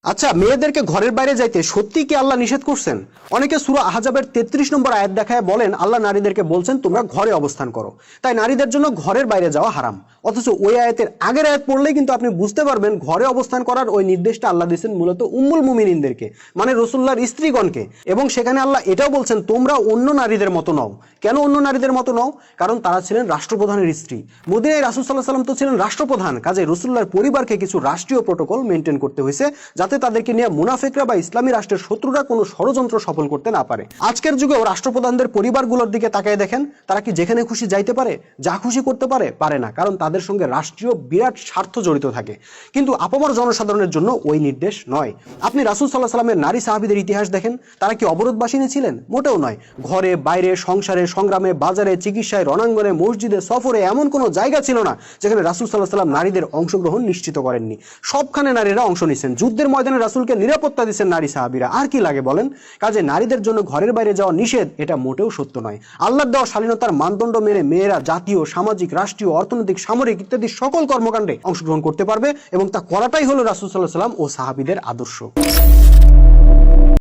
আচ্ছা, মেয়েদেরকে ঘরের বাইরে যাইতে সত্যি কি আল্লাহ নিষেধ করছেন? অনেকে সূরা আহজাবের 33 নম্বর আয়াত দেখায় বলেন আল্লাহ নারীদেরকে বলছেন তোমরা ঘরে অবস্থান করো, তাই নারীদের জন্য ঘরের বাইরে যাওয়া হারাম। অথচ ওই আয়াতের আগের আয়াত পড়লেই কিন্তু আপনি বুঝতে পারবেন ঘরে অবস্থান করার ওই নির্দেশটা আল্লাহ দিয়েছেন মূলত উম্মুল মুমিনিনদেরকে, মানে রাসূলুল্লাহর স্ত্রীগণকে। এবং সেখানে আল্লাহ এটাও বলছেন তোমরা অন্য নারীদের মতো নও। কেন অন্য নারীদের মতো নও? কারণ তারা ছিলেন রাষ্ট্রপ্রধানের স্ত্রী। মদিনায় রাসূল সাল্লাল্লাহু আলাইহি ওয়াসাল্লাম তো ছিলেন রাষ্ট্রপ্রধান, কাজে রাসূলুল্লাহর পরিবারকে কিছু রাষ্ট্রীয় প্রটোকল মেনটেন করতে হয়েছে যাতে তাদেরকে নিয়ে মুনাফিকরা বা ইসলামী রাষ্ট্রের শত্রুরা কোনো ষড়যন্ত্র সফল করতে না পারে। আজকের যুগেও রাষ্ট্রপ্রধানদের পরিবারগুলোর দিকে তাকিয়ে দেখেন, তারা কি যেখানে খুশি যাইতে পারে, যা খুশি করতে পারে? পারে না, কারণ তাদের সঙ্গে রাষ্ট্রীয় বিরাট স্বার্থ জড়িত থাকে। কিন্তু আপামর জনসাধারণের জন্য ওই নির্দেশ নয়। আপনি রাসূল সাল্লাল্লাহু আলাইহি ওয়াসাল্লামের নারী সাহাবীদের ইতিহাস দেখেন, তারা কি অবরোধবাসিনী ছিলেন? মোটেও নয়। ঘরে, বাইরে, সংসারে, সংগ্রামে, বাজারে, চিকিৎসায়, রণাঙ্গনে, মসজিদে, সফরে এমন কোনো জায়গা ছিল না যেখানে রাসূল সাল্লাল্লাহু আলাইহি ওয়াসাল্লাম নারীদের অংশগ্রহণ নিশ্চিত করেননি। সবখানে নারীরা অংশ নিছেন। যুদ্ধের ময়দানে রাসূলকে নিরাপত্তা দিচ্ছেন নারী সাহাবীরা। আর কি লাগে বলেন? কাজে নারীদের জন্য ঘরের বাইরে যাওয়া নিষেধ, এটা মোটেও সত্য নয়। আল্লাহর দেওয়া স্বাধীনতার মানদণ্ড মেনে মেয়েরা জাতীয়, সামাজিক, রাষ্ট্রীয়, অর্থনৈতিক, সামরিক ইত্যাদি সকল কর্মকাণ্ডে অংশগ্রহণ করতে পারবে এবং তা করাটাই হলো রাসূল সাল্লাল্লাহু আলাইহি ওয়াসাল্লাম ও সাহাবীদের আদর্শ।